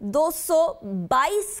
222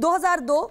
2002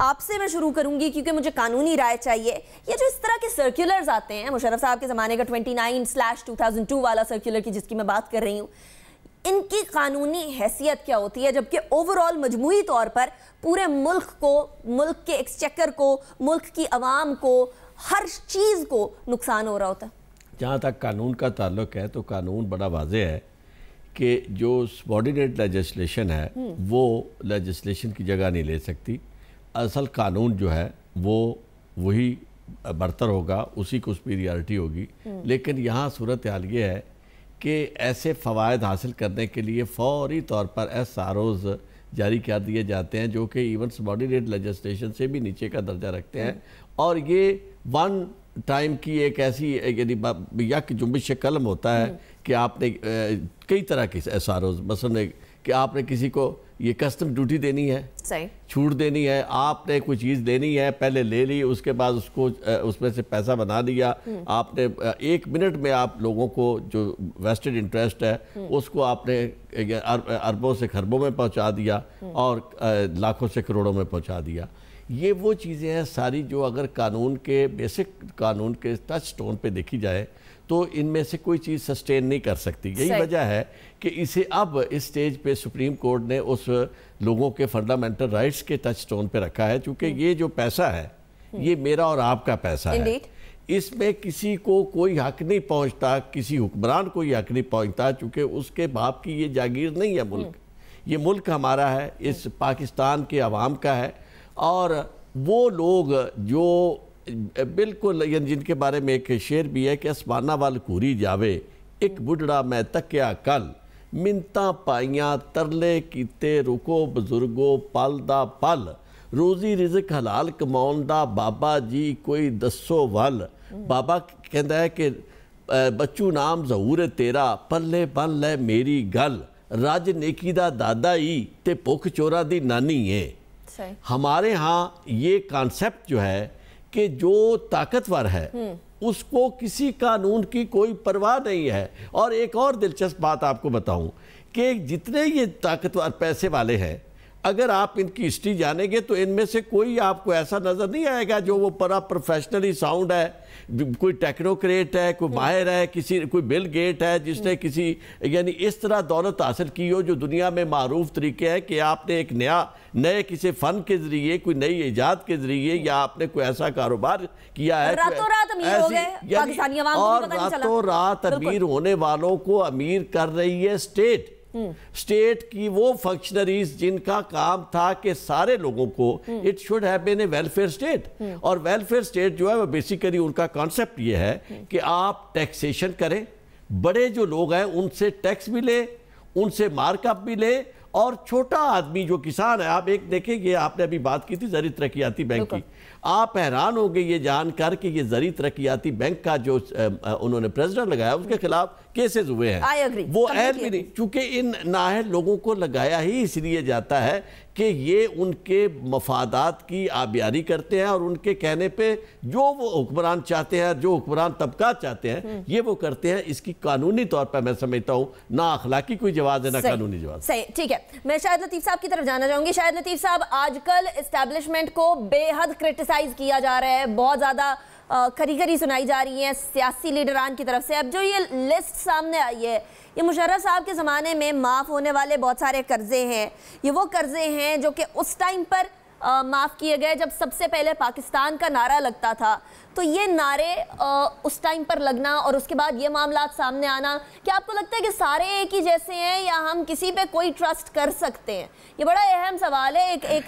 آپ سے میں شروع کروں گی کیونکہ مجھے قانونی رائے چاہیے. یہ جو اس طرح کے سرکولرز آتے ہیں, مشرف صاحب کے زمانے کا 29/2002 والا سرکولر کی جس کی میں بات کر رہی ہوں, ان کی قانونی حیثیت کیا ہوتی ہے جبکہ اوورآل مجموعی طور پر پورے ملک کو, ملک کے ایکسچیکر کو, ملک کی عوام کو, ہر چیز کو نقصان ہو رہا ہوتا ہے؟ جہاں تک قانون کا تعلق ہے تو قانون بڑا واضح ہے کہ جو سبارڈینیٹ لیجسلیشن ہے وہ لیجسلیشن کی جگہ نہیں لے سکتی. اصل قانون جو ہے وہ وہی برتر ہوگا, اسی کو سپیریارٹی ہوگی. لیکن یہاں صورتحال یہ ہے کہ ایسے فوائد حاصل کرنے کے لیے فوری طور پر SROز جاری کر دیے جاتے ہیں جو کہ ایون سبارڈینیٹ لیجسلیشن سے بھی نیچے کا درجہ رکھتے ہیں, اور یہ ون ٹائم کی ایک ایسی یعنی یک جنبش قلم ہوتا ہے کہ آپ نے کئی طرح کے SROز, مثلا کہ آپ نے کسی کو یہ کسٹم ڈیوٹی دینی ہے, چھوٹ دینی ہے, آپ نے کوئی چیز لینی ہے, پہلے لے لی, اس کے بعد اس میں سے پیسہ بنا دیا, آپ نے 1 منٹ میں آپ لوگوں کو جو ویسٹڈ انٹرسٹ ہے اس کو آپ نے اربوں سے خربوں میں پہنچا دیا اور لاکھوں سے کروڑوں میں پہنچا دیا. یہ وہ چیزیں ہیں ساری جو اگر قانون کے بیسک قانون کے ٹچ سٹون پہ دیکھی جائے تو ان میں سے کوئی چیز سسٹین نہیں کر سکتی. یہی وجہ ہے کہ اسے اب اس سٹیج پہ سپریم کورٹ نے اس لوگوں کے فنڈامنٹل رائٹس کے ٹچ سٹون پہ رکھا ہے, چونکہ یہ جو پیسہ ہے یہ میرا اور آپ کا پیسہ ہے, اس میں کسی کو کوئی حق نہیں پہنچتا, کسی حکمران کو یہ حق نہیں پہنچتا, چونکہ اس کے باپ کی یہ جاگیر نہیں ہے ملک. یہ ملک ہمارا ہے, اس پاکستان کے عوام کا ہے, اور وہ لوگ جو بالکل جن کے بارے میں ایک شعر بھی ہے کہ اسمانہ وال کوری جاوے ایک بڑھڑا میں تکیا کل, منتاں پائیاں ترلے کیتے رکو بزرگو پل دا پل, روزی رزق حلال کماؤن دا بابا جی کوئی دسو ول. بابا کہندا ہے کہ بچو نام ظہور تیرا پلے بن لے میری گل, رج نیکی دا دادا ہی تے بھوک چورا دی نانی ہے. ہمارے ہاں یہ کانسیپٹ جو ہے کہ جو طاقتور ہے اس کو کسی قانون کی کوئی پرواہ نہیں ہے. اور ایک اور دلچسپ بات آپ کو بتاؤں کہ جتنے یہ طاقتور پیسے والے ہیں, اگر آپ ان کی ہسٹری جانیں گے تو ان میں سے کوئی آپ کو ایسا نظر نہیں آئے گا جو وہ پروفیشنلی ساؤنڈ ہے, کوئی ٹیکنوکریٹ ہے, کوئی ماہر ہے, کوئی بل گیٹ ہے جس نے کسی یعنی اس طرح دولت حاصل کی ہو جو دنیا میں معروف طریقے ہے کہ آپ نے ایک نئے کسی فن کے ذریعے, کوئی نئی ایجاد کے ذریعے, یا آپ نے کوئی ایسا کاروبار کیا ہے راتوں رات امیر ہو گئے پاکستانی عوام کو بھی پتہ نہیں چلا. اور راتوں رات امیر ہونے والوں کو امیر کر رہی ہے اسٹیٹ کی وہ فنکشنریز جن کا کام تھا کہ سارے لوگوں کو it should have been a welfare state. اور ویلفیئر اسٹیٹ جو ہے وہ بیسیکلی ان کا کانسیپٹ یہ ہے کہ آپ ٹیکسیشن کریں, بڑے جو لوگ ہیں ان سے ٹیکس بھی لیں, ان سے مارک اپ بھی لیں, اور چھوٹا آدمی جو کسان ہے, آپ ایک دیکھیں یہ آپ نے ابھی بات کی تھی زرعی ترقیاتی بینک کی, آپ حیران ہو گئے یہ جان کر کہ یہ زرعی ترقیاتی بینک کا جو انہوں نے پریزیڈنٹ لگایا اس کے خلاف کیسز ہوئے ہیں, وہ عید بھی نہیں, چونکہ ان نااہل لوگوں کو لگایا ہی اس لیے جاتا ہے کہ یہ ان کے مفادات کی آبیاری کرتے ہیں, اور ان کے کہنے پہ جو وہ حکمران چاہتے ہیں, جو حکمران طبقات چاہتے ہیں یہ وہ کرتے ہیں. اس کی قانونی طور پر میں سمجھتا ہوں نہ اخلاقی کوئی جواز ہے نہ قانونی جواز. صحیح, ٹھیک ہے. میں شاہد لطیف صاحب کی طرف جانا چاہوں گی. شاہد لطیف صاحب, آج کل اسٹیبلشمنٹ کو بے حد کرٹیسائز کیا جا رہا ہے, بہت زیادہ کھری سنائی جا رہی ہیں سیاسی لیڈران کی طرف سے. اب جو یہ لسٹ سامنے آئی ہے, یہ مشرف صاحب کے زمانے میں معاف ہونے والے بہت سارے قرضے ہیں. یہ وہ قرضے ہیں جو کہ اس ٹائم پر معاف کیے گئے جب سب سے پہلے پاکستان کا نعرہ لگتا تھا. تو یہ نعرے اس ٹائم پر لگنا اور اس کے بعد یہ معاملات سامنے آنا, کیا آپ کو لگتا ہے کہ سارے ایک ہی جیسے ہیں یا ہم کسی پہ کوئی ٹرسٹ کر سکتے ہیں؟ یہ بڑا اہم سوال ہے, ایک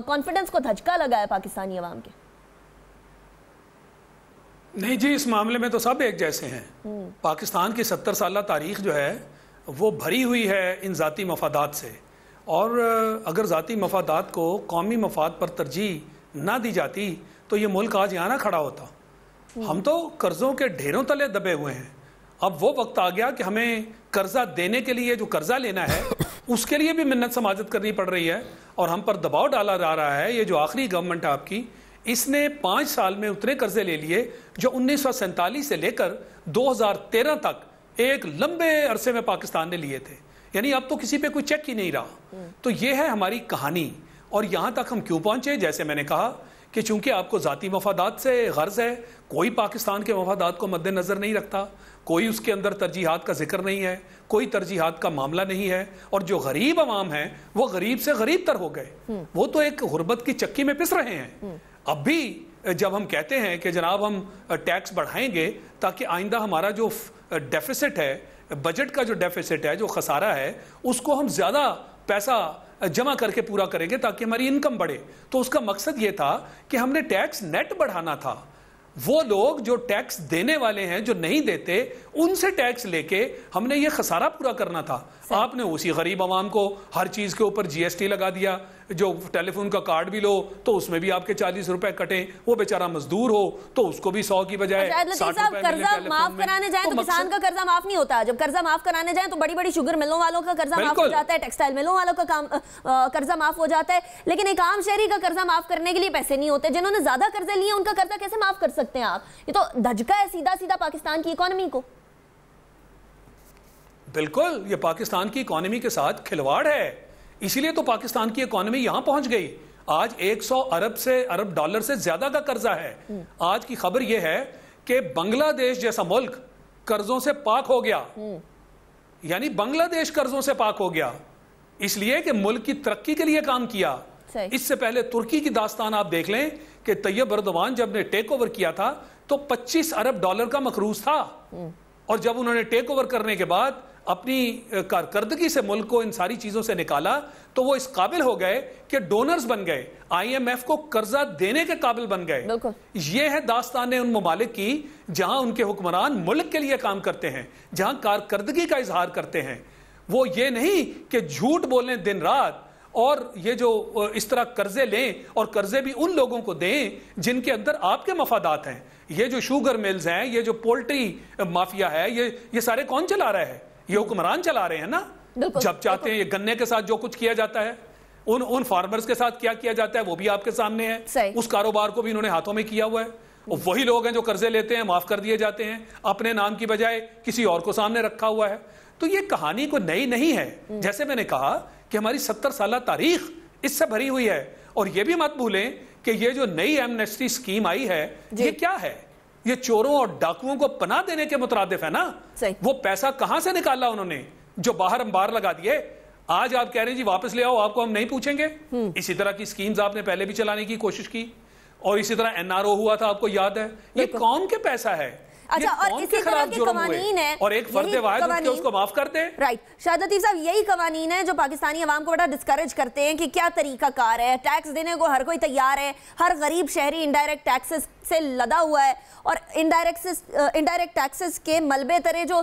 کانفیڈنس کو دھچکا لگا ہے پاکستانی عوام کے. نہیں جی, اس معاملے میں تو سب ایک جیسے ہیں. پاکستان کی 70 سالہ تاریخ جو ہے وہ بھری ہوئی ہے ان ذاتی مفادات سے, اور اگر ذاتی مفادات کو قومی مفاد پر ترجیح نہ دی جاتی تو یہ ملک آج یہاں نہ کھڑا ہوتا. ہم تو قرضوں کے ڈھیروں تلے دبے ہوئے ہیں. اب وہ وقت آ گیا کہ ہمیں قرضہ دینے کے لیے جو قرضہ لینا ہے اس کے لیے بھی منت سماجت کرنی پڑ رہی ہے, اور ہم پر دباؤ ڈالا جا رہا ہے. یہ جو آخری گورنمنٹ ہے آپ کی, اس نے 5 سال میں اتنے قرضے لے لیے جو 1947 سے لے کر 2013 تک ایک لمبے عرصے میں پاکستان نے لیے تھے. یعنی اب تو کسی پہ کوئی چیک ہی نہیں رہا. تو یہ ہے ہماری کہانی, اور یہاں تک ہم کیوں پہنچے؟ جیسے میں نے کہا کہ چونکہ آپ کو ذاتی مفادات سے غرض ہے، کوئی پاکستان کے مفادات کو مد نظر نہیں رکھتا، کوئی اس کے اندر ترجیحات کا ذکر نہیں ہے، کوئی ترجیحات کا معاملہ نہیں ہے، اور جو غریب عوام ہیں وہ غریب سے غریب تر ہو گئے، وہ تو ایک غربت کی چکی میں پس رہے ہیں۔ اب بھی جب ہم کہتے ہیں کہ جناب ہم ٹیکس بڑھائیں گے تاکہ آئندہ ہمارا جو ڈیفیسٹ ہے، بجٹ کا جو ڈیفیسٹ ہے، جو خسارہ ہے، اس کو ہم زیادہ پیسہ جمع کر کے پورا کریں گے تاکہ ہماری انکم بڑھے، تو اس کا مقصد یہ تھا کہ ہم نے ٹیکس نیٹ بڑھانا تھا۔ وہ لوگ جو ٹیکس دینے والے ہیں، جو نہیں دیتے، ان سے ٹیکس لے کے ہم نے یہ خسارہ پورا کرنا تھا۔ آپ نے اسی غریب عوام کو ہر چیز کے اوپر جی ایس ٹی لگا دیا، جو ٹیلی فون کا کارڈ بھی لو تو اس میں بھی آپ کے 40 روپے کٹیں، وہ بیچارہ مزدور ہو تو اس کو بھی 100 کی بجائے 60 روپے ملے۔ قرضہ معاف کرانے جائیں تو کسان کا قرضہ معاف نہیں ہوتا، جب قرضہ معاف کرانے جائیں تو بڑی بڑی شوگر ملوں والوں کا قرضہ معاف ہو جاتا ہے، ٹیکسٹائل ملوں والوں کا قرضہ معاف ہو جاتا ہے، لیکن ایک عام شہری کا قرضہ معاف کرنے کے لیے پیسے نہیں ہوتے۔ جنہوں نے زیادہ قرضے لیے ان کا قرضہ کیسے معاف کر سکتے ہیں آپ؟ یہ تو دھچکا ہے سیدھا سیدھا پاکستان کی اکانومی کو۔ بالکل، یہ پاکستان کی اکانومی کے ساتھ کھلواڑ ہے، اسی لیے تو پاکستان کی اکانومی یہاں پہنچ گئی۔ آج 100 ارب ڈالر سے زیادہ کا قرضہ ہے۔ آج کی خبر یہ ہے کہ بنگلہ دیش جیسا ملک قرضوں سے پاک ہو گیا، یعنی بنگلہ دیش قرضوں سے پاک ہو گیا، اس لیے کہ ملک کی ترقی کے لیے کام کیا۔ اس سے پہلے ترکی کی داستان آپ دیکھ لیں کہ طیب اردوان جب نے ٹیک اوور کیا تھا تو 25 ارب ڈالر کا مقروض تھا، اور جب انہوں نے ٹیک اوور کرنے کے بعد اپنی کارکردگی سے ملک کو ان ساری چیزوں سے نکالا تو وہ اس قابل ہو گئے کہ ڈونرز بن گئے، آئی ایم ایف کو قرضہ دینے کے قابل بن گئے۔ یہ ہے داستان ان ممالک کی جہاں ان کے حکمران ملک کے لیے کام کرتے ہیں، جہاں کارکردگی کا اظہار کرتے ہیں۔ وہ یہ نہیں کہ جھوٹ بولیں دن رات اور یہ جو اس طرح قرضے لیں، اور قرضے بھی ان لوگوں کو دیں جن کے اندر آپ کے مفادات ہیں۔ یہ جو شوگر ملز ہیں، یہ جو پولٹری مافیا ہے، یہ سارے کون چلا رہا ہے؟ یہ حکمران چلا رہے ہیں نا۔ جب چاہتے ہیں یہ گنے کے ساتھ جو کچھ کیا جاتا ہے، ان فارمرز کے ساتھ کیا کیا جاتا ہے وہ بھی آپ کے سامنے ہے۔ اس کاروبار کو بھی انہوں نے ہاتھوں میں کیا ہوا ہے، اور وہی لوگ ہیں جو قرضے لیتے ہیں، معاف کر دیے جاتے ہیں، اپنے نام کی بجائے کسی اور کو سامنے رکھا ہوا ہے۔ تو یہ کہانی کوئی نئی نہیں ہے، جیسے میں نے کہا کہ ہماری 70 سالہ تاریخ اس سے بھری ہوئی ہے۔ اور یہ بھی مت بھولیں کہ یہ جو نئی ایمنیسٹی اسکیم آئی ہے، یہ کیا ہے؟ یہ چوروں اور ڈاکوؤں کو پناہ دینے کے مترادف ہے نا۔ وہ پیسہ کہاں سے نکالا انہوں نے؟ جو باہر انبار لگا دیے۔ آج آپ کہہ رہے ہیں جی واپس لے آؤ، آپ کو ہم نہیں پوچھیں گے۔ اسی طرح کی اسکیمز آپ نے پہلے بھی چلانے کی کوشش کی، اور اسی طرح این آر او ہوا تھا، آپ کو یاد ہے۔ یہ قوم کے پیسہ ہے، اچھا، اور اسی طرح کے قوانین ہیں، اور ایک فرد واحد اٹھ کے اس کو معاف کر دے۔ رائٹ، شاہد لطیف صاحب، یہی قوانین ہیں جو پاکستانی عوام کو بڑا ڈسکریج کرتے ہیں کہ کیا طریقہ کار ہے، ٹیکس دینے کو ہر کوئی تیار ہے، ہر غریب شہری انڈائریکٹ ٹیکسز سے لدا ہوا ہے، اور انڈائریکٹ ٹیکسز کے ملبے ترے جو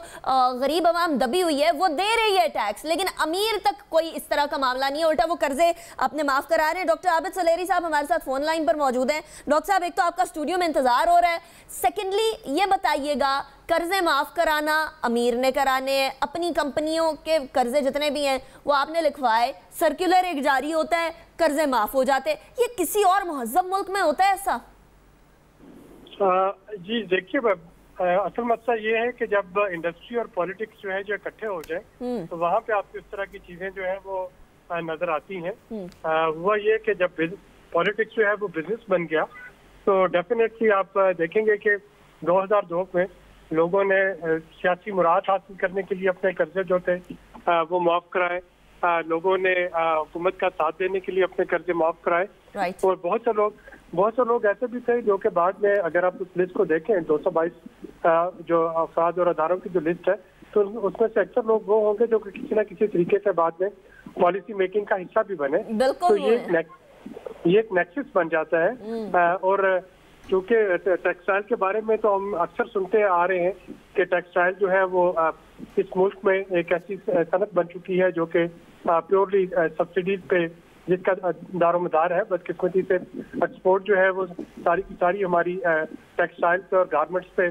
غریب عوام دبی ہوئی ہے وہ دے رہی ہے ٹیکس، لیکن امیر تک کوئی اس طرح کا معاملہ نہیں ہے، الٹا وہ قرضے اپنے معاف کرا رہے ہیں۔ ڈاکٹر عابد سلیری صاحب ہمارے ساتھ فون لائن پر موجود ہیں۔ ڈاکٹر صاحب، ایک تو آپ کا اسٹوڈیو میں انتظار ہو رہا ہے، سیکنڈلی یہ بتائیے گا قرضے معاف کرانا امیر نے کرانے ہیں، اپنی کمپنیوں کے قرضے جتنے بھی ہیں وہ آپ نے لکھوائے، سرکولر ایک جاری ہوتا ہے، قرضے معاف ہو جاتے، یہ کسی اور مہذب ملک میں ہوتا ہے ایسا؟ جی دیکھیے، اصل مسئلہ یہ ہے کہ جب انڈسٹری اور پولیٹکس جو ہے جو اکٹھے ہو جائیں تو وہاں پہ آپ کو اس طرح کی چیزیں جو ہیں وہ نظر آتی ہیں۔ ہوا یہ کہ جب پولیٹکس جو ہے وہ بزنس بن گیا تو ڈیفینیٹلی آپ دیکھیں گے کہ 2002 میں لوگوں نے سیاسی مراد حاصل کرنے کے لیے اپنے قرضے جو تھے وہ معاف کرائے، لوگوں نے حکومت کا ساتھ دینے کے لیے اپنے قرضے معاف کرائے، اور بہت سے لوگ ایسے بھی تھے جو کہ بعد میں اگر آپ اس لسٹ کو دیکھیں 222 جو افراد اور اداروں کی جو لسٹ ہے تو اس میں سے اکثر لوگ وہ ہوں گے جو کہ کسی نہ کسی طریقے سے بعد میں پالیسی میکنگ کا حصہ بھی بنے۔ تو یہ ایک نیکسس بن جاتا ہے۔ اور کیونکہ ٹیکسٹائل کے بارے میں تو ہم اکثر سنتے آ رہے ہیں کہ ٹیکسٹائل جو ہے وہ اس ملک میں ایک ایسی صنعت بن چکی ہے جو کہ پیورلی سبسڈیز پہ جس کا دار و مدار ہے، بدقسمتی سے ایکسپورٹ جو ہے وہ ساری کی ساری ہماری ٹیکسٹائل پہ اور گارمنٹس پہ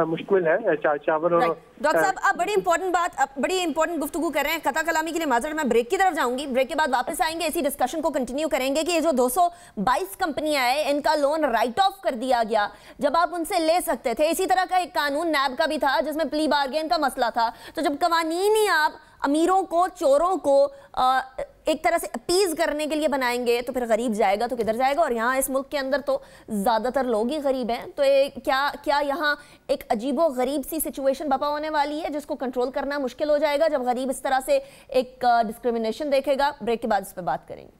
مشتمل ہے، چاول اور۔ ڈاکٹر صاحب، آپ بڑی امپورٹنٹ گفتگو کر رہے ہیں، قطع کلامی کے لیے معذرت، میں بریک کی طرف جاؤں گی، بریک کے بعد واپس آئیں گے، اسی ڈسکشن کو کنٹینیو کریں گے کہ یہ جو 222 کمپنیاں ہیں ان کا لون رائٹ آف کر دیا گیا جب آپ ان سے لے سکتے تھے۔ اسی طرح کا ایک قانون نیب کا بھی تھا جس میں پلی بارگین کا مسئلہ تھا۔ تو جب قوانین ہی آپ امیروں کو، چوروں کو ایک طرح سے اپیز کرنے کے لیے بنائیں گے تو پھر غریب جائے گا تو کدھر جائے گا؟ اور یہاں اس ملک کے اندر تو زیادہ تر لوگ ہی غریب ہیں، تو کیا یہاں ایک عجیب و غریب سی سچویشن بپا ہونے والی ہے جس کو کنٹرول کرنا مشکل ہو جائے گا جب غریب اس طرح سے ایک ڈسکریمنیشن دیکھے گا؟ بریک کے بعد اس پہ بات کریں گے۔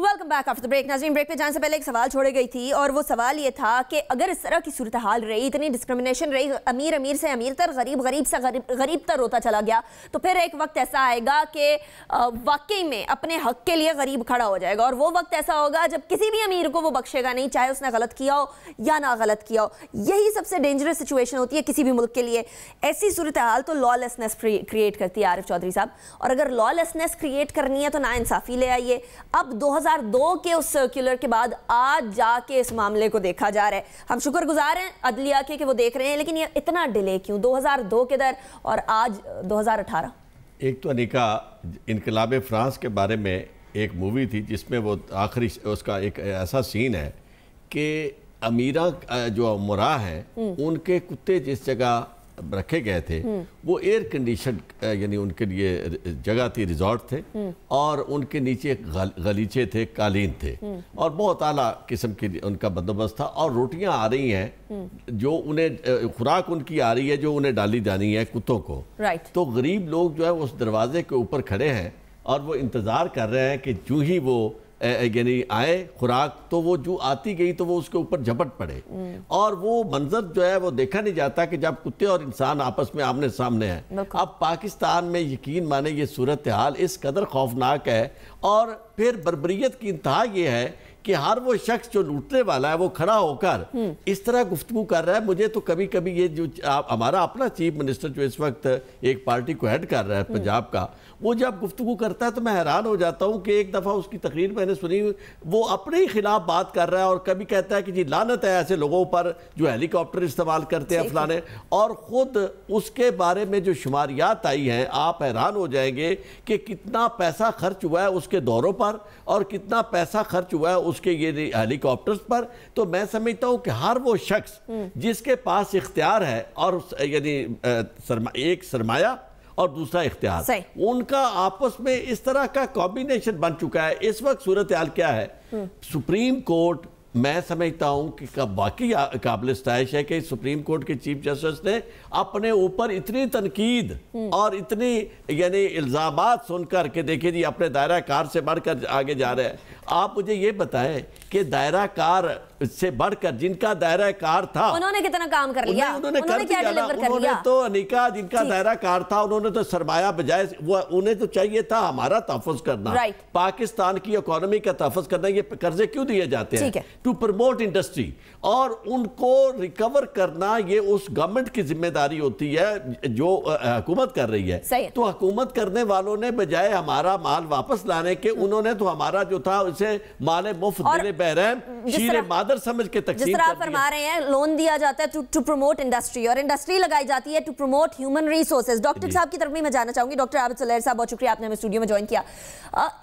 Welcome back after break. ناظرین، بریک پہ جانے سے پہلے ایک سوال چھوڑے گئی تھی اور وہ سوال یہ تھا کہ اگر اس طرح کی صورتحال رہی، اتنی ڈسکریمنیشن رہی، امیر امیر سے امیر تر، غریب غریب سے غریب تر ہوتا چلا گیا، تو پھر ایک وقت ایسا آئے گا کہ واقعی میں اپنے حق کے لیے غریب کھڑا ہو جائے گا، اور وہ وقت ایسا ہوگا جب کسی بھی امیر کو وہ بخشے گا نہیں، چاہے اس نے غلط کیا ہو یا نہ غلط کیا ہو۔ یہی سب سے ڈینجرس سچویشن ہوتی ہے کسی بھی ملک کے لیے۔ ایسی صورتحال تو لا لیسنس کریٹ کرتی ہے عارف چودھری صاحب، اور اگر لا لیسنس کریٹ کرنی ہے تو نا انصافی لے آئیے۔ اب 2002 کے اس سرکولر کے بعد آج جا کے اس معاملے کو دیکھا جا رہا ہے۔ ہم شکر گزار ہیں عدلیہ کے کہ وہ دیکھ رہے ہیں، لیکن یہ اتنا ڈیلے کیوں 2002 کے در اور آج 2018؟ ایک تو انیکا انقلاب فرانس کے بارے میں ایک مووی تھی جس میں وہ آخری اس کا ایک ایسا سین ہے کہ امیرہ جو امراء ہیں ان کے کتے جس جگہ رکھے گئے تھے وہ ایئر کنڈیشن یعنی ان کے لیے جگہ تھی، ریزورٹ تھے، اور ان کے نیچے غلیچے تھے، قالین تھے، اور بہت اعلیٰ قسم کی ان کا بندوبست تھا، اور روٹیاں آ رہی ہیں جو انہیں خوراک ان کی آ رہی ہے جو انہیں ڈالی جانی ہے کتوں کو۔ تو غریب لوگ جو ہے اس دروازے کے اوپر کھڑے ہیں اور وہ انتظار کر رہے ہیں کہ جو ہی وہ یعنی آئے خوراک تو وہ جو آتی گئی تو وہ اس کے اوپر جھپٹ پڑے، اور وہ منظر جو ہے وہ دیکھا نہیں جاتا کہ جب کتے اور انسان آپس میں آمنے سامنے ہیں۔ اب پاکستان میں یقین مانے یہ صورتحال اس قدر خوفناک ہے، اور پھر بربریت کی انتہا یہ ہے کہ ہر وہ شخص جو لوٹنے والا ہے وہ کھڑا ہو کر اس طرح گفتگو کر رہا ہے۔ مجھے تو کبھی کبھی یہ جو ہمارا اپنا چیف منسٹر جو اس وقت ایک پارٹی کو ہیڈ کر رہا ہے پنجاب کا، وہ جب گفتگو کرتا ہے تو میں حیران ہو جاتا ہوں کہ ایک دفعہ اس کی تقریر میں نے سنی، وہ اپنے ہی خلاف بات کر رہا ہے، اور کبھی کہتا ہے کہ جی لعنت ہے ایسے لوگوں پر جو ہیلی کاپٹر استعمال کرتے ہیں فلانے، اور خود اس کے بارے میں جو شماریات آئی ہیں آپ حیران ہو جائیں گے کہ کتنا پیسہ خرچ ہوا ہے اس کے دوروں پر اور کتنا پیسہ خرچ ہوا ہے اس کے یہ ہیلی کاپٹرز پر۔ تو میں سمجھتا ہوں کہ ہر وہ شخص جس کے پاس اختیار ہے، اور یعنی ایک سرمایہ اور دوسرا اختیار، ان کا آپس میں اس طرح کا کمبینیشن بن چکا ہے۔ اس وقت صورتحال کیا ہے؟ سپریم کورٹ میں سمجھتا ہوں کہ واقعی قابل ستائش ہے کہ سپریم کورٹ کے چیف جسٹس نے اپنے اوپر اتنی تنقید اور اتنی یعنی الزامات سن کر کہ دیکھیں جی اپنے دائرہ کار سے بڑھ کر آگے جا رہے ہیں۔ آپ مجھے یہ بتائیں کہ دائرہ کار سے بڑھ کر جن کا دائرہ کار تھا انہوں نے کتنا کام کر لیا، انہوں نے تو انیکا جن کا دائرہ کار تھا انہوں نے تو سرمایہ بجائے انہیں تو چاہیے تھا ہمارا تحفظ کرنا، پاکستان کی اکانومی کا تحفظ کرنا۔ یہ قرضے کیوں دیے جاتے ہیں؟ ٹو پروموٹ انڈسٹری، اور ان کو ریکور کرنا یہ اس گورنمنٹ کی ذمہ داری ہوتی ہے جو حکومت کر رہی ہے۔ تو حکومت کرنے والوں نے بجائے ہمارا مال واپس لانے کے انہوں نے تو ہمارا جو تھا اسے مال مفت دل بحرم شیر مادر سمجھ کے تقسیم کر دیا۔ جس طرح فرما رہے ہیں لون دیا جاتا ہے ٹو پروموٹ انڈسٹری، اور انڈسٹری لگائی جاتی ہے to promote human resources. Doctor صاحب کی طرف میں جانا چاہوں گی، ڈاکٹر عابد سلیر صاحب بہت شکریہ آپ نے ہمیں اسٹوڈیو میں جوائن کیا۔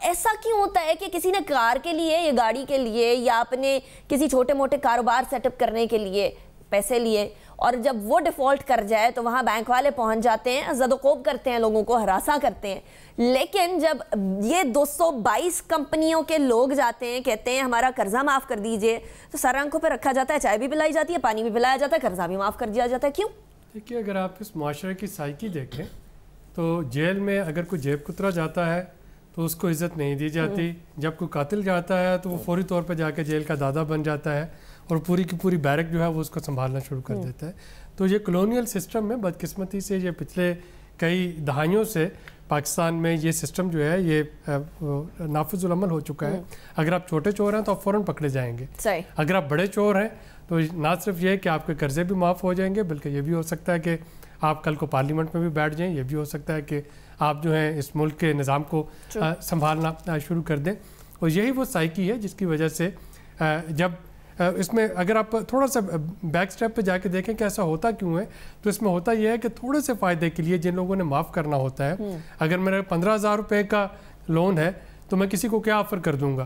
ایسا کیوں ہوتا ہے کہ کسی نے کار کے لیے یا گاڑی کے لیے یا اپنے کسی چھوٹے موٹے کاروبار سیٹ اپ کرنے کے لیے پیسے لیے، اور جب وہ ڈیفالٹ کر جائے تو وہاں بینک والے پہنچ جاتے ہیں، زد و کوب کرتے ہیں، لوگوں کو ہراساں کرتے ہیں، لیکن جب یہ 222 کمپنیوں کے لوگ جاتے ہیں کہتے ہیں ہمارا قرضہ معاف کر دیجئے، تو سر آنکھوں پہ رکھا جاتا ہے، چائے بھی پلائی جاتی ہے، پانی بھی پلایا جاتا ہے، قرضہ بھی معاف کر دیا جاتا ہے۔ کیوں؟ دیکھیے اگر آپ اس معاشرے کی سائیکی دیکھیں تو جیل میں اگر کوئی جیب کترا جاتا ہے تو اس کو عزت نہیں دی جاتی، جب کوئی قاتل جاتا ہے تو وہ فوری طور پہ جا کے جیل کا دادا بن جاتا ہے اور پوری کی پوری بیرک جو ہے وہ اس کو سنبھالنا شروع کر دیتا ہے۔ تو یہ کلونیل سسٹم میں بدقسمتی سے یہ پچھلے کئی دہائیوں سے پاکستان میں یہ سسٹم جو ہے یہ نافذ العمل ہو چکا ہے۔ اگر آپ چھوٹے چور ہیں تو آپ فوراً پکڑے جائیں گے، اگر آپ بڑے چور ہیں تو نہ صرف یہ کہ آپ کے قرضے بھی معاف ہو جائیں گے بلکہ یہ بھی ہو سکتا ہے کہ آپ کل کو پارلیمنٹ میں بھی بیٹھ جائیں، یہ بھی ہو سکتا ہے کہ آپ جو ہیں اس ملک کے نظام کو سنبھالنا شروع کر دیں۔ اور یہی وہ سائیکی ہے جس کی وجہ سے جب اس میں اگر آپ تھوڑا سا بیک سٹیپ پہ جا کے دیکھیں کہ ایسا ہوتا کیوں ہے، تو اس میں ہوتا یہ ہے کہ تھوڑے سے فائدے کے لیے جن لوگوں نے معاف کرنا ہوتا ہے، اگر میرا 15,000 روپے کا لون ہے تو میں کسی کو کیا آفر کر دوں گا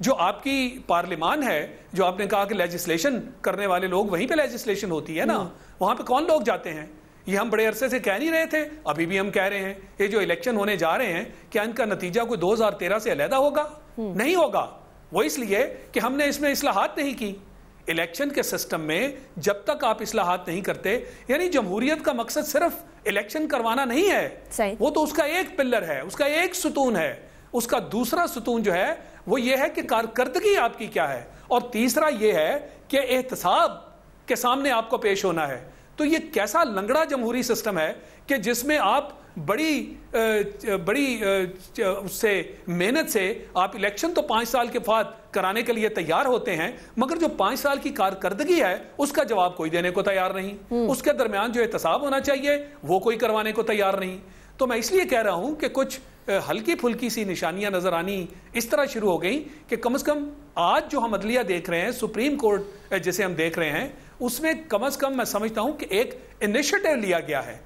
جو آپ کی پارلیمان ہے، جو آپ نے کہا کہ لیجسلیشن کرنے والے لوگ وہیں پہ لیجسلیشن ہوتی ہے نا، وہاں پہ کون لوگ جاتے ہیں؟ یہ ہم بڑے عرصے سے کہہ نہیں رہے تھے، ابھی بھی ہم کہہ رہے ہیں یہ جو الیکشن ہونے جا رہے ہیں کیا ان کا نتیجہ کوئی 2013 سے علیحدہ ہوگا؟ نہیں ہوگا. وہ اس لیے کہ ہم نے اس میں اصلاحات نہیں کی. الیکشن کے سسٹم میں جب تک آپ اصلاحات نہیں کرتے، یعنی جمہوریت کا مقصد صرف الیکشن کروانا نہیں ہے، وہ تو اس کا ایک پلر ہے، اس کا ایک ستون ہے. اس کا دوسرا ستون جو ہے وہ یہ ہے کہ کارکردگی آپ کی کیا ہے، اور تیسرا یہ ہے کہ احتساب کے سامنے آپ کو پیش ہونا ہے. تو یہ کیسا لنگڑا جمہوری سسٹم ہے کہ جس میں آپ بڑی اس سے محنت سے آپ الیکشن تو 5 سال کے بعد کرانے کے لیے تیار ہوتے ہیں، مگر جو 5 سال کی کارکردگی ہے اس کا جواب کوئی دینے کو تیار نہیں. اس کے درمیان جو احتساب ہونا چاہیے وہ کوئی کروانے کو تیار نہیں. تو میں اس لیے کہہ رہا ہوں کہ کچھ ہلکی پھلکی سی نشانیاں نظر آنی اس طرح شروع ہو گئیں کہ کم از کم آج جو ہم عدلیہ دیکھ رہے ہیں، سپریم کورٹ جسے ہم دیکھ رہے ہیں، اس میں کم از کم میں سمجھتا ہوں کہ ایک انیشیٹو لیا گیا ہے،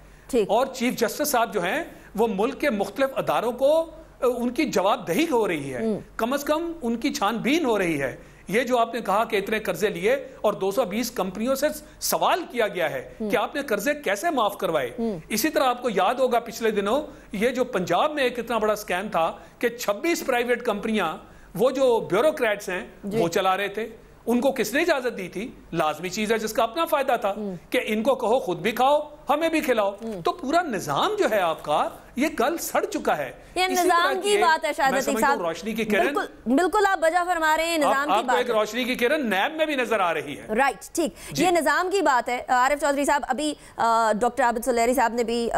اور چیف جسٹس صاحب جو ہیں وہ ملک کے مختلف اداروں کو ان کی جواب دہی ہو رہی ہے، کم از کم ان کی چھان بین ہو رہی ہے. یہ جو آپ نے کہا کہ اتنے قرضے لیے اور 220 کمپنیوں سے سوال کیا گیا ہے کہ آپ نے قرضے کیسے معاف کروائے. اسی طرح آپ کو یاد ہوگا پچھلے دنوں یہ جو پنجاب میں ایک اتنا بڑا سکیم تھا کہ 26 پرائیویٹ کمپنیاں وہ جو بیوروکریٹس ہیں وہ چلا رہے تھے. ان کو کس نے اجازت دی تھی؟ لازمی چیز ہے جس کا اپنا فائدہ تھا کہ ان کو کہو خود بھی کھاؤ ہمیں بھی کھلاؤ. تو پورا نظام جو ہے آپ کا یہ کل سڑ چکا ہے. یہ نظام کی بات ہے شاہد عتیق صاحب، روشنی کی کرن بالکل آپ وجہ فرما رہے ہیں، نظام کی بات ایک روشنی کی کرن نیب میں بھی نظر آ رہی ہے. رائٹ، ٹھیک، یہ نظام کی بات ہے. عارف چودھری صاحب، ابھی ڈاکٹر عابد سلیری صاحب نے بھی،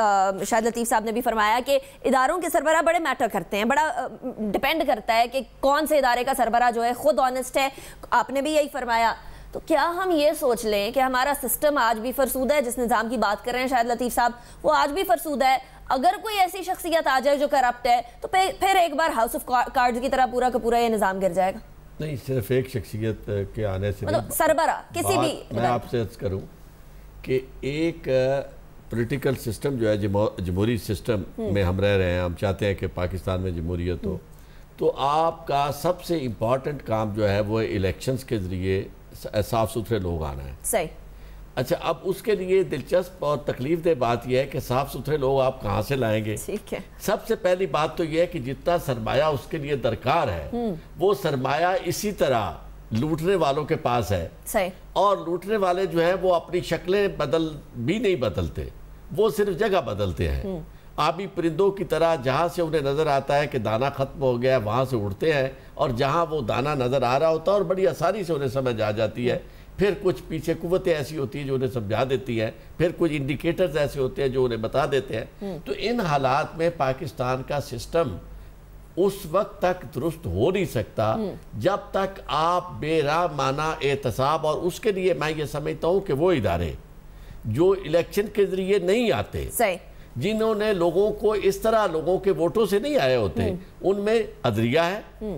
شاہد لطیف صاحب نے بھی فرمایا کہ اداروں کے سربراہ بڑے میٹر کرتے ہیں، بڑا ڈیپینڈ کرتا ہے کہ کون سے ادارے کا سربراہ جو ہے خود آنیسٹ ہے. آپ نے بھی یہی فرمایا. تو کیا ہم یہ سوچ لیں کہ ہمارا سسٹم آج بھی فرسودہ ہے؟ جس نظام کی بات کر رہے ہیں شاہد لطیف صاحب وہ آج بھی فرسودہ ہے. اگر کوئی ایسی شخصیت آ جائے جو کرپٹ ہے تو پھر ایک بار ہاؤس آف کارڈز کی طرح پورا کا پورا یہ نظام گر جائے گا. نہیں، صرف ایک شخصیت کے آنے سے مطلب سربراہ کسی بھی. میں آپ سے عرض کروں کہ ایک پولیٹیکل سسٹم جو ہے جمہوری سسٹم میں ہم رہ رہے ہیں، ہم چاہتے ہیں کہ پاکستان میں جمہوریت ہو، تو آپ کا سب سے امپورٹنٹ کام جو ہے وہ الیکشنز کے ذریعے صاف ستھرے لوگ آنا ہے. صحیح. اچھا، اب اس کے لیے دلچسپ اور تکلیف دہ بات یہ ہے کہ صاف ستھرے لوگ آپ کہاں سے لائیں گے؟ ٹھیک ہے. سب سے پہلی بات تو یہ ہے کہ جتنا سرمایہ اس کے لیے درکار ہے وہ سرمایہ اسی طرح لوٹنے والوں کے پاس ہے. صحیح. اور لوٹنے والے جو ہیں وہ اپنی شکلیں بھی نہیں بدلتے، وہ صرف جگہ بدلتے ہیں. آبی پرندوں کی طرح جہاں سے انہیں نظر آتا ہے کہ دانہ ختم ہو گیا وہاں سے اڑتے ہیں، اور جہاں وہ دانہ نظر آ رہا ہوتا ہے اور بڑی آسانی سے انہیں سمجھ آ جاتی ہے. پھر کچھ پیچھے قوتیں ایسی ہوتی ہیں جو انہیں سمجھا دیتی ہیں، پھر کچھ انڈیکیٹرز ایسے ہوتے ہیں جو انہیں بتا دیتے ہیں. تو ان حالات میں پاکستان کا سسٹم اس وقت تک درست ہو نہیں سکتا جب تک آپ بے راہ معنی احتساب، اور اس کے لیے میں یہ سمجھتا ہوں کہ وہ ادارے جو الیکشن کے ذریعے نہیں آتے، جنہوں نے لوگوں کو اس طرح لوگوں کے ووٹوں سے نہیں آئے ہوتے، ان میں عدلیہ ہے،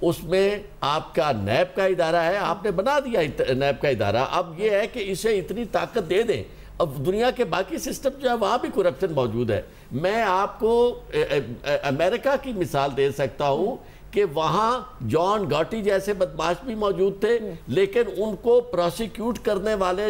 اس میں آپ کا نیب کا ادارہ ہے. آپ نے بنا دیا نیب کا ادارہ. اب یہ ہے کہ اسے اتنی طاقت دے دیں. اب دنیا کے باقی سسٹم جو ہے وہاں بھی کرپشن موجود ہے. میں آپ کو امریکہ کی مثال دے سکتا ہوں کہ وہاں جان گاٹی جیسے بدماش بھی موجود تھے، لیکن ان کو پروسیکیوٹ کرنے والے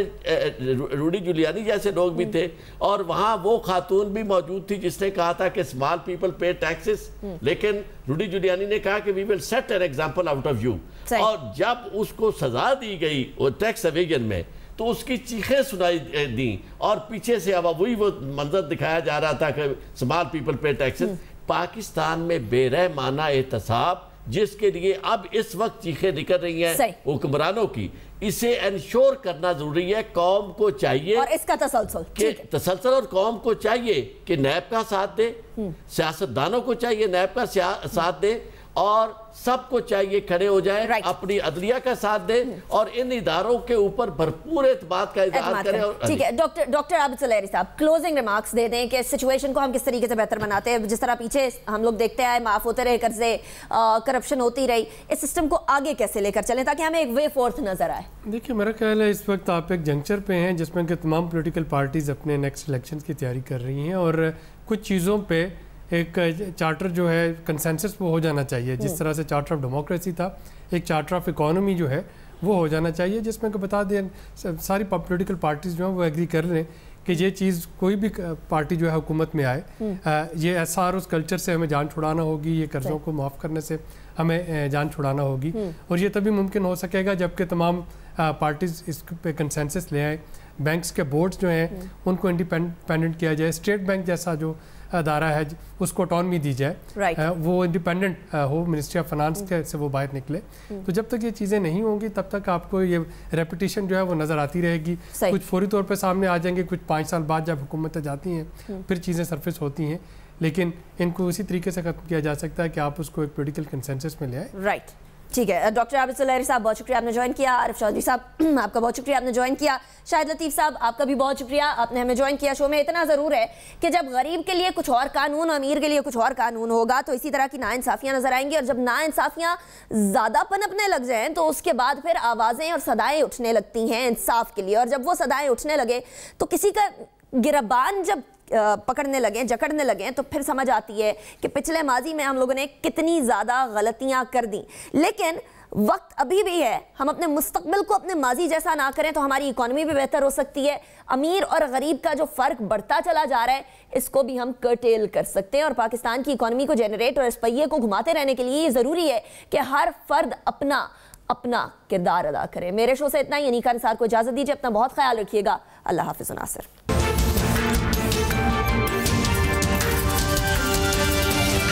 روڈی جولیانی جیسے لوگ بھی تھے، اور وہاں وہ خاتون بھی موجود تھی جس نے کہا تھا کہ اسمال پیپل پے ٹیکسز، لیکن روڈی جولیانی نے کہا کہ we will set an example out of you. اور جب اس کو سزا دی گئی وہ ٹیکس ایویژن میں تو اس کی چیخیں سنائی دیں، اور پیچھے سے اب وہی وہ منظر دکھایا جا رہا تھا کہ اسمال پیپل پے ٹیکسز. پاکستان میں بے رحمانہ احتساب جس کے لیے اب اس وقت چیخیں نکل رہی ہیں حکمرانوں کی، اسے انشور کرنا ضروری ہے. قوم کو چاہیے اور اس کا تسلسل اور قوم کو چاہیے کہ نیب کا ساتھ دے، سیاستدانوں کو چاہیے نیب کا ساتھ دے، اور سب کو چاہیے کھڑے ہو جائیں، اپنی عدلیہ کا ساتھ دیں، اور ان اداروں کے اوپر بھرپور اعتماد کا اظہار کریں. ٹھیک ہے ڈاکٹر عابد سلیری صاحب، کلوزنگ ریمارکس دے دیں کہ سچویشن کو ہم کس طریقے سے بہتر بناتے ہیں. جس طرح پیچھے ہم لوگ دیکھتے آئے معاف ہوتے رہے قرضے، کرپشن ہوتی رہی، اس سسٹم کو آگے کیسے لے کر چلیں تاکہ ہمیں ایک وے فورتھ نظر آئے؟ دیکھیے، میرا خیال ہے اس وقت آپ ایک جنکچر پہ ہیں جس میں کہ تمام پولیٹیکل پارٹیز اپنے نیکسٹ الیکشن کی تیاری کر رہی ہیں، اور کچھ چیزوں پہ ایک چارٹر جو ہے کنسنسس وہ ہو جانا چاہیے. جس طرح سے چارٹر آف ڈیموکریسی تھا، ایک چارٹر آف اکانومی جو ہے وہ ہو جانا چاہیے، جس میں کہ بتا دیں ساری پولیٹیکل پارٹیز جو ہیں وہ ایگری کر لیں کہ یہ چیز کوئی بھی پارٹی جو ہے حکومت میں آئے، یہ ایسا اس کلچر سے ہمیں جان چھڑانا ہوگی، یہ قرضوں کو معاف کرنے سے ہمیں جان چھڑانا ہوگی، اور یہ تبھی ممکن ہو سکے گا جبکہ تمام پارٹیز اس پہ کنسنسس لے آئیں. بینکس کے بورڈز جو ہیں ان کو انڈیپینڈنٹ کیا جائے، اسٹیٹ بینک جیسا جو ادارہ ہے اس کو اٹانومی دی جائے، وہ independent who, ministry of finance سے وہ باہر نکلے. تو جب تک یہ چیزیں نہیں ہوں گی تب تک آپ کو یہ ریپیٹیشن جو ہے وہ نظر آتی رہے گی. کچھ فوری طور پہ سامنے آ جائیں گے، کچھ 5 سال بعد جب حکومتیں جاتی ہیں پھر چیزیں سرفیس ہوتی ہیں، لیکن ان کو اسی طریقے سے ختم کیا جا سکتا ہے کہ آپ اس کو ایک پولیٹیکل کنسنسس میں لے آئیں. رائٹ، ٹھیک ہے. ڈاکٹر عابد سلیری صاحب بہت شکریہ آپ نے جوائن کیا. عارف چودھری صاحب آپ کا بہت شکریہ آپ نے جوائن کیا. شاہد لطیف صاحب آپ کا بھی بہت شکریہ آپ نے ہمیں جوائن کیا شو میں. اتنا ضرور ہے کہ جب غریب کے لیے کچھ اور قانون، امیر کے لیے کچھ اور قانون ہوگا تو اسی طرح کی ناانصافیاں نظر آئیں گی، اور جب ناانصافیاں زیادہ پنپنے لگ جائیں تو اس کے بعد پھر آوازیں اور صدائیں اٹھنے لگتی ہیں انصاف کے لیے. اور جب وہ صدائیں اٹھنے لگے تو کسی کا گربان جب پکڑنے لگیں، جکڑنے لگیں تو پھر سمجھ آتی ہے کہ پچھلے ماضی میں ہم لوگوں نے کتنی زیادہ غلطیاں کر دیں. لیکن وقت ابھی بھی ہے، ہم اپنے مستقبل کو اپنے ماضی جیسا نہ کریں تو ہماری اکانومی بھی بہتر ہو سکتی ہے. امیر اور غریب کا جو فرق بڑھتا چلا جا رہا ہے اس کو بھی ہم کرٹیل کر سکتے ہیں، اور پاکستان کی اکانومی کو جنریٹ اور اس پہیے کو گھماتے رہنے کے لیے یہ ضروری ہے کہ ہر فرد اپنا کردار ادا کرے. میرے شو سے اتنا ہی. انیکا نثار کو اجازت دیجیے، اپنا بہت خیال رکھیے گا. اللہ حافظ. ناصر.